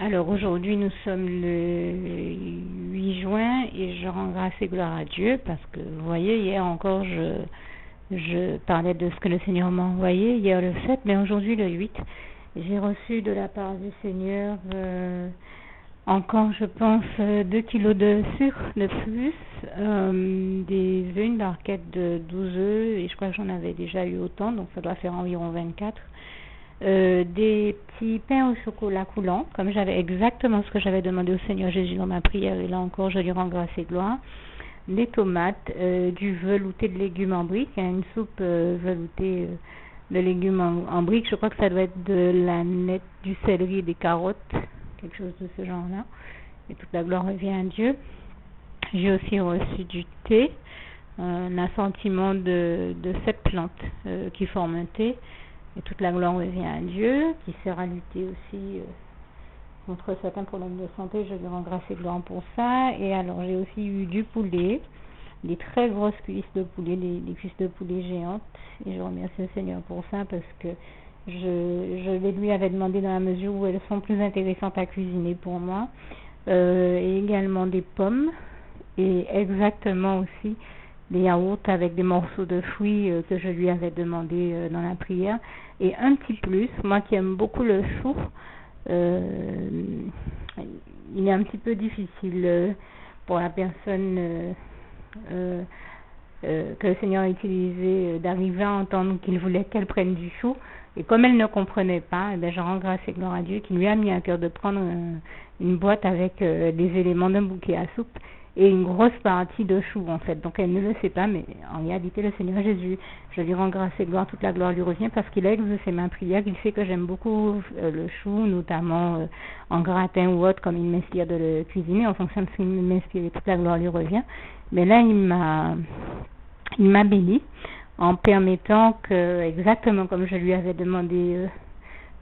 Alors aujourd'hui nous sommes le 8 juin et je rends grâce et gloire à Dieu parce que vous voyez hier encore je parlais de ce que le Seigneur m'a envoyé hier le 7 mais aujourd'hui le 8 j'ai reçu de la part du Seigneur encore je pense 2 kilos de sucre de plus, des œufs, une barquette de 12 œufs et je crois que j'en avais déjà eu autant donc ça doit faire environ 24. Des petits pains au chocolat coulant, comme j'avais exactement ce que j'avais demandé au Seigneur Jésus dans ma prière, et là encore je lui rends grâce et gloire. Des tomates, du velouté de légumes en briques, une soupe veloutée de légumes en briques, je crois que ça doit être de la nette, du céleri et des carottes, quelque chose de ce genre-là, et toute la gloire revient à Dieu. J'ai aussi reçu du thé, un assortiment de 7 plantes qui forment un thé. Et toute la gloire revient à Dieu, qui sert à lutter aussi contre certains problèmes de santé. Je lui rends grâce et gloire pour ça. Et alors, j'ai aussi eu du poulet, des très grosses cuisses de poulet, des cuisses de poulet géantes. Et je remercie le Seigneur pour ça parce que je les lui avais demandé dans la mesure où elles sont plus intéressantes à cuisiner pour moi. Et également des pommes et exactement aussi des yaourts avec des morceaux de fruits que je lui avais demandé dans la prière. Et un petit plus, moi qui aime beaucoup le chou, il est un petit peu difficile pour la personne que le Seigneur a utilisé d'arriver à entendre qu'il voulait qu'elle prenne du chou. Et comme elle ne comprenait pas, eh bien, je rends grâce et gloire à Dieu qui lui a mis à cœur de prendre une boîte avec les éléments d'un bouquet à soupe et une grosse partie de chou en fait. Donc elle ne le sait pas, mais en réalité le Seigneur Jésus, je lui rends grâce et gloire, toute la gloire lui revient parce qu'il a exaucé ma prière, il sait que j'aime beaucoup le chou, notamment en gratin ou autre, comme il m'inspire de le cuisiner, en fonction de ce qu'il m'inspire, toute la gloire lui revient. Mais là il m'a béni en permettant que, exactement comme je lui avais demandé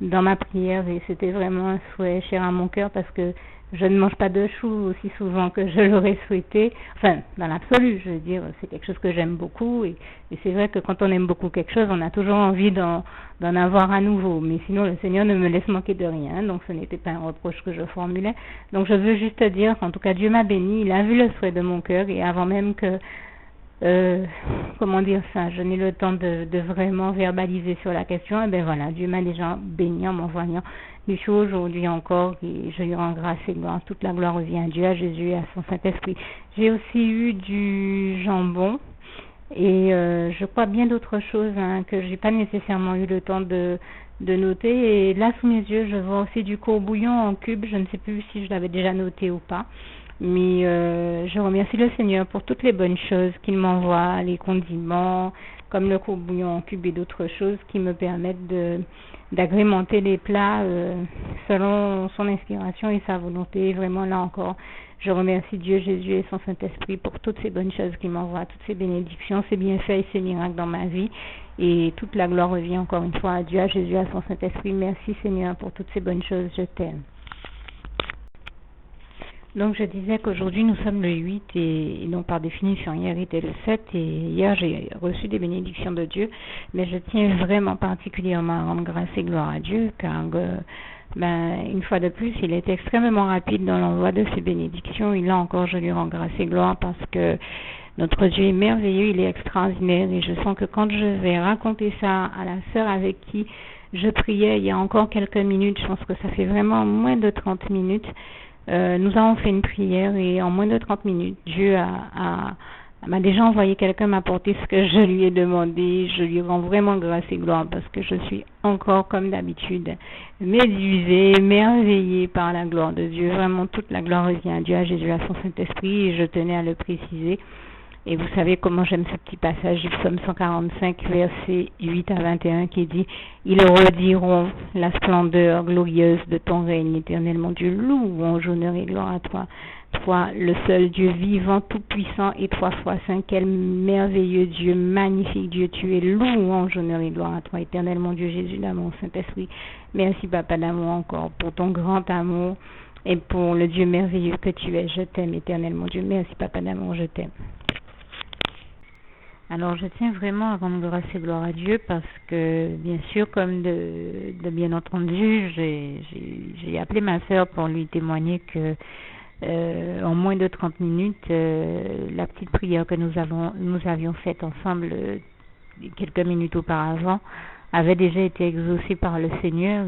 dans ma prière, et c'était vraiment un souhait cher à mon cœur parce que je ne mange pas de chou aussi souvent que je l'aurais souhaité. Enfin, dans l'absolu, je veux dire, c'est quelque chose que j'aime beaucoup. Et c'est vrai que quand on aime beaucoup quelque chose, on a toujours envie d'en avoir à nouveau. Mais sinon, le Seigneur ne me laisse manquer de rien. Donc, ce n'était pas un reproche que je formulais. Donc, je veux juste dire qu'en tout cas, Dieu m'a béni. Il a vu le souhait de mon cœur. Et avant même que comment dire ça, je n'ai le temps de vraiment verbaliser sur la question, et bien voilà, Dieu m'a déjà béni en m'envoyant du chou aujourd'hui encore, et je lui rends grâce et gloire, toute la gloire revient à Dieu, à Jésus et à son Saint-Esprit. J'ai aussi eu du jambon, et je crois bien d'autres choses que j'ai pas nécessairement eu le temps de noter, et là sous mes yeux, je vois aussi du courbouillon en cubes, je ne sais plus si je l'avais déjà noté ou pas. Mais je remercie le Seigneur pour toutes les bonnes choses qu'il m'envoie, les condiments, comme le courbouillon en cube et d'autres choses qui me permettent d'agrémenter les plats selon son inspiration et sa volonté. Vraiment, là encore, je remercie Dieu, Jésus et son Saint-Esprit pour toutes ces bonnes choses qu'il m'envoie, toutes ces bénédictions, ces bienfaits et ces miracles dans ma vie. Et toute la gloire revient encore une fois à Dieu, à Jésus, à son Saint-Esprit. Merci Seigneur pour toutes ces bonnes choses. Je t'aime. Donc je disais qu'aujourd'hui nous sommes le 8 et donc par définition hier était le 7 et hier j'ai reçu des bénédictions de Dieu, mais je tiens vraiment particulièrement à rendre grâce et gloire à Dieu car une fois de plus il est extrêmement rapide dans l'envoi de ces bénédictions et là encore je lui rends grâce et gloire parce que notre Dieu est merveilleux, il est extraordinaire et je sens que quand je vais raconter ça à la sœur avec qui je priais il y a encore quelques minutes, je pense que ça fait vraiment moins de 30 minutes, nous avons fait une prière et en moins de 30 minutes, Dieu m'a déjà envoyé quelqu'un m'apporter ce que je lui ai demandé. Je lui rends vraiment grâce et gloire parce que je suis encore comme d'habitude médusée, émerveillée par la gloire de Dieu. Vraiment toute la gloire revient à Dieu, à Jésus, à son Saint-Esprit et je tenais à le préciser. Et vous savez comment j'aime ce petit passage du psaume 145, versets 8 à 21 qui dit « Ils rediront la splendeur glorieuse de ton règne éternel, mon Dieu, louange, honneur et gloire à toi. Toi, le seul Dieu vivant, tout-puissant et 3 fois saint, quel merveilleux Dieu, magnifique Dieu, tu es louange, honneur et gloire à toi, éternel, mon Dieu, Jésus d'amour, Saint-Esprit. Merci, Papa d'amour, encore pour ton grand amour et pour le Dieu merveilleux que tu es. Je t'aime, éternel, mon Dieu. Merci, Papa d'amour, je t'aime. » Alors, je tiens vraiment à rendre grâce et gloire à Dieu parce que, bien sûr, comme de bien entendu, j'ai appelé ma sœur pour lui témoigner que, en moins de 30 minutes, la petite prière que nous avions faite ensemble quelques minutes auparavant avait déjà été exaucée par le Seigneur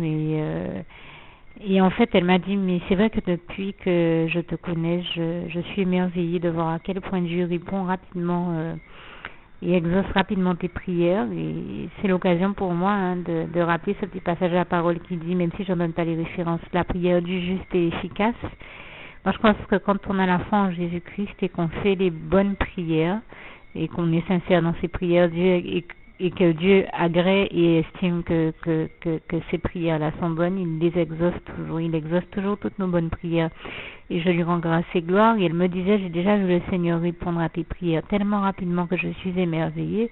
et en fait, elle m'a dit, mais c'est vrai que depuis que je te connais, je suis émerveillée de voir à quel point Dieu répond rapidement et exauce rapidement tes prières. Et c'est l'occasion pour moi de rappeler ce petit passage de la parole qui dit, même si je ne donne pas les références, la prière du juste est efficace. Moi, je pense que quand on a la foi en Jésus-Christ et qu'on fait les bonnes prières et qu'on est sincère dans ses prières, et que Dieu agrée et estime que ces prières-là sont bonnes, il les exauce toujours. Il exauce toujours toutes nos bonnes prières. Et je lui rends grâce et gloire. Et elle me disait, j'ai déjà vu le Seigneur répondre à tes prières tellement rapidement que je suis émerveillée.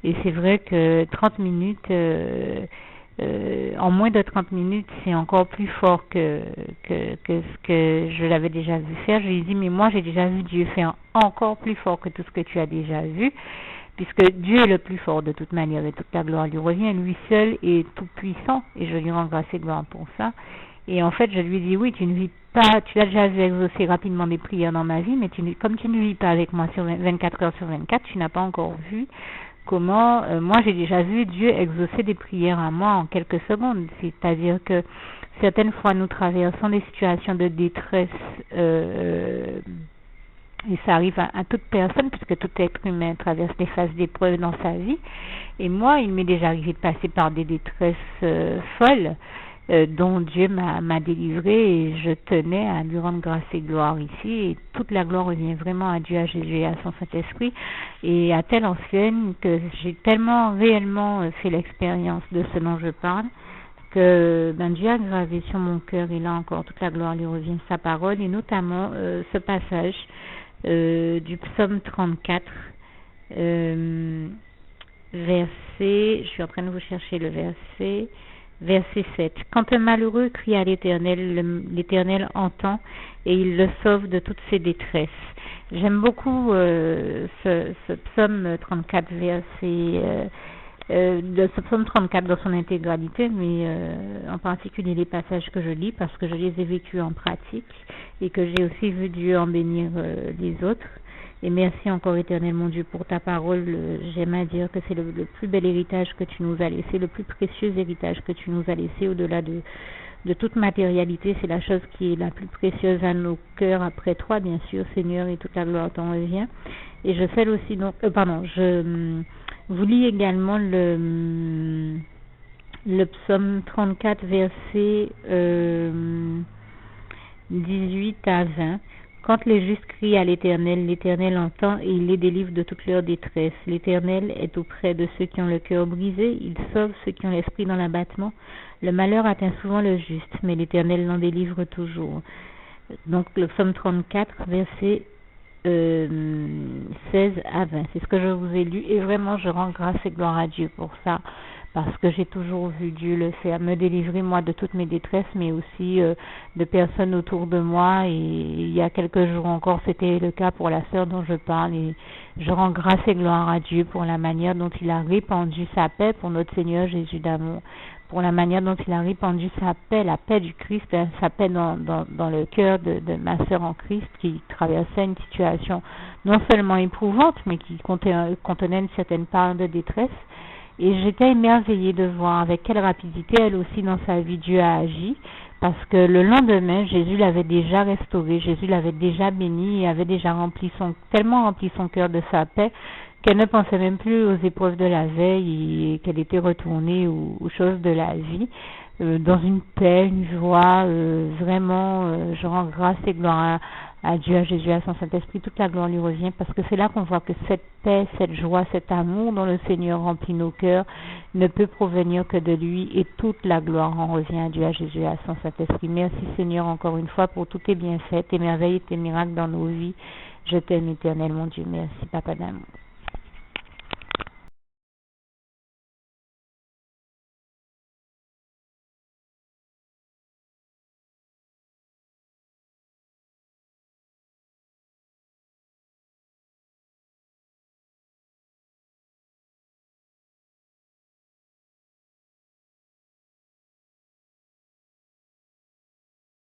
Et c'est vrai que 30 minutes, en moins de 30 minutes, c'est encore plus fort que ce que je l'avais déjà vu faire. Je lui ai dit, mais moi j'ai déjà vu Dieu faire encore plus fort que tout ce que tu as déjà vu. Puisque Dieu est le plus fort de toute manière et toute la gloire lui revient, lui seul est tout puissant et je lui rends grâce et gloire pour ça. Et en fait, je lui dis oui, tu ne vis pas, tu as déjà vu exaucer rapidement des prières dans ma vie, mais comme tu ne vis pas avec moi sur 24 heures sur 24, tu n'as pas encore vu comment, moi j'ai déjà vu Dieu exaucer des prières à moi en quelques secondes. C'est-à-dire que certaines fois nous traversons des situations de détresse et ça arrive à toute personne, puisque tout être humain traverse des phases d'épreuves dans sa vie. Et moi, il m'est déjà arrivé de passer par des détresses folles, dont Dieu m'a délivré, et je tenais à lui rendre grâce et gloire ici. Et toute la gloire revient vraiment à Dieu, à Jésus et à son Saint-Esprit. Et à telle enseigne que j'ai tellement réellement fait l'expérience de ce dont je parle, que Dieu a gravé sur mon cœur, et là encore toute la gloire lui revient, sa parole, et notamment ce passage du psaume 34, verset, je suis en train de vous chercher le verset 7. Quand un malheureux crie à l'Éternel, l'Éternel entend et il le sauve de toutes ses détresses. J'aime beaucoup ce psaume 34, de ce psaume 34 dans son intégralité, mais en particulier les passages que je lis parce que je les ai vécus en pratique et que j'ai aussi vu Dieu en bénir les autres. Et merci encore Éternel mon Dieu pour ta parole. J'aime à dire que c'est le plus bel héritage que tu nous as laissé, le plus précieux héritage que tu nous as laissé au-delà de toute matérialité. C'est la chose qui est la plus précieuse à nos cœurs après toi, bien sûr, Seigneur, et toute la gloire t'en revient. Et je fais aussi donc, je vous lis également le psaume 34, versets 18 à 20. Quand les justes crient à l'Éternel, l'Éternel entend et il les délivre de toute leur détresse. L'Éternel est auprès de ceux qui ont le cœur brisé, il sauve ceux qui ont l'esprit dans l'abattement. Le malheur atteint souvent le juste, mais l'Éternel l'en délivre toujours. Donc le psaume 34, versets 16 à 20. C'est ce que je vous ai lu et vraiment je rends grâce et gloire à Dieu pour ça, parce que j'ai toujours vu Dieu le faire, me délivrer moi de toutes mes détresses, mais aussi de personnes autour de moi. Et il y a quelques jours encore, c'était le cas pour la sœur dont je parle, et je rends grâce et gloire à Dieu pour la manière dont il a répandu sa paix pour notre Seigneur Jésus d'amour, pour la manière dont il a répandu sa paix, la paix du Christ, sa paix dans le cœur de ma sœur en Christ qui traversait une situation non seulement éprouvante, mais qui contenait une certaine part de détresse. Et j'étais émerveillée de voir avec quelle rapidité elle aussi dans sa vie Dieu a agi, parce que le lendemain, Jésus l'avait déjà restauré, Jésus l'avait déjà béni et avait déjà tellement rempli son cœur de sa paix qu'elle ne pensait même plus aux épreuves de la veille et qu'elle était retournée aux choses de la vie, dans une paix, une joie, vraiment, je rends grâce et gloire à Dieu, à Jésus, à son Saint-Esprit, toute la gloire lui revient, parce que c'est là qu'on voit que cette paix, cette joie, cet amour dont le Seigneur remplit nos cœurs ne peut provenir que de lui, et toute la gloire en revient à Dieu, à Jésus, à son Saint-Esprit. Merci Seigneur encore une fois pour tous tes bienfaits, tes merveilles et tes miracles dans nos vies. Je t'aime Éternel mon Dieu, merci Papa d'amour.